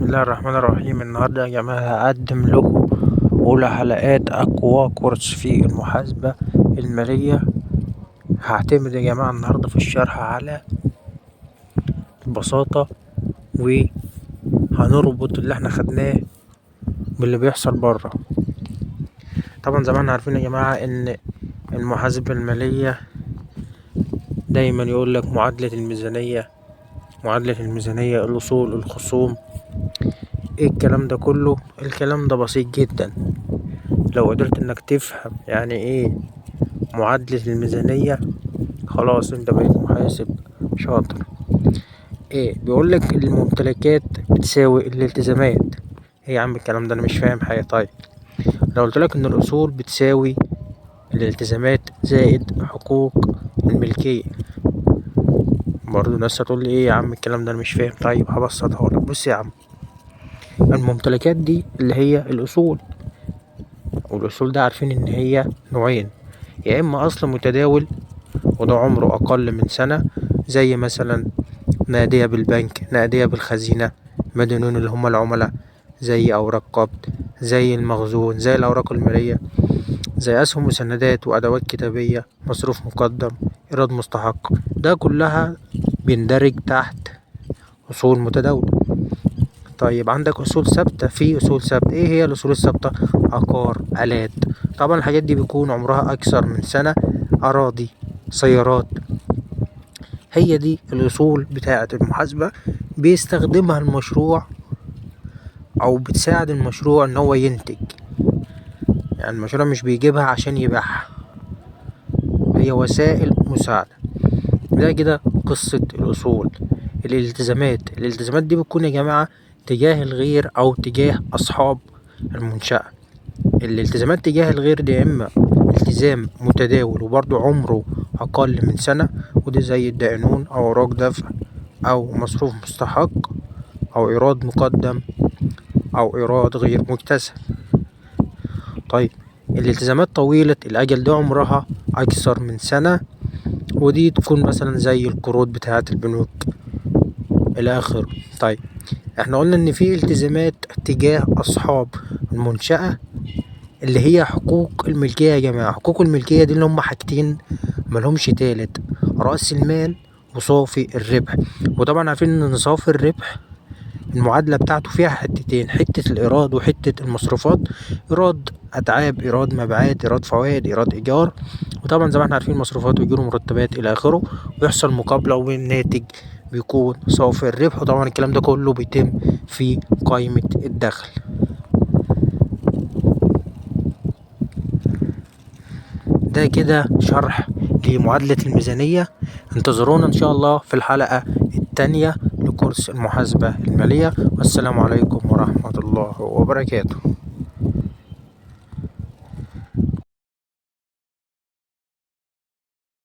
بسم الله الرحمن الرحيم. النهاردة يا جماعة هقدم لكم أولى حلقات أقوى كورس في المحاسبة المالية. هعتمد يا جماعة النهاردة في الشرح على البساطة، وهنربط اللي احنا خدناه باللي بيحصل برا. طبعا زي ما احنا عارفين يا جماعة ان المحاسبة المالية دايما يقولك معادلة الميزانية، الأصول، الخصوم. ايه الكلام ده كله؟ الكلام ده بسيط جدا لو قدرت انك تفهم يعني ايه معادلة الميزانية. خلاص انت بقيت محاسب شاطر. ايه بيقولك الممتلكات بتساوي الالتزامات. ايه يا عم الكلام ده؟ انا مش فاهم حاجة. طيب لو قلتلك ان الاصول بتساوي الالتزامات زائد حقوق الملكية، برضه ناس هتقول لي ايه يا عم الكلام ده؟ انا مش فاهم. طيب هبسطها لك. بص يا عم، الممتلكات دي اللي هي الاصول، والاصول ده عارفين ان هي نوعين: يا اما اصل متداول وده عمره اقل من سنة، زي مثلا نقدية بالبنك، نقدية بالخزينة، مدينون اللي هم العملاء، زي اوراق قبض، زي المخزون، زي الاوراق المالية، زي اسهم وسندات وادوات كتابية، مصروف مقدم، ايراد مستحق. ده كلها بيندرج تحت اصول متداولة. طيب عندك اصول ثابتة. في اصول ثابتة، ايه هي الاصول الثابتة؟ عقار، الات. طبعا الحاجات دي بيكون عمرها اكثر من سنة، اراضي، سيارات. هي دي الاصول بتاعة المحاسبة، بيستخدمها المشروع او بتساعد المشروع ان هو ينتج. يعني المشروع مش بيجيبها عشان يبيعها، هي وسائل مساعدة. ده كده قصة الاصول. الالتزامات دي بتكون يا جماعة تجاه الغير او تجاه اصحاب المنشأة. الالتزامات تجاه الغير دي اما التزام متداول وبرضه عمره اقل من سنة، ودي زي الدائنون او اوراق دفع او مصروف مستحق او ايراد مقدم او ايراد غير مكتسب. طيب الالتزامات طويلة الاجل دي عمرها اكثر من سنة، ودي تكون مثلا زي القروض بتاعة البنوك الى اخره. طيب احنا قلنا ان في التزامات تجاه اصحاب المنشأة اللي هي حقوق الملكية. يا جماعة حقوق الملكية دي اللي هم حاجتين ملهمش تالت: رأس المال وصافي الربح. وطبعا عارفين ان صافي الربح المعادلة بتاعته فيها حتتين: حتة الإيراد وحتة المصروفات. إيراد أتعاب، إيراد مبيعات، إيراد فوائد، إيراد إيجار. وطبعا زي ما احنا عارفين مصروفات وأجور ومرتبات إلى آخره. ويحصل مقابلة والناتج بيكون صافي الربح. وطبعا الكلام ده كله بيتم في قائمة الدخل. ده كده شرح لمعادلة الميزانية. انتظرونا إن شاء الله في الحلقة التانية لكورس المحاسبة المالية. والسلام عليكم ورحمة الله وبركاته.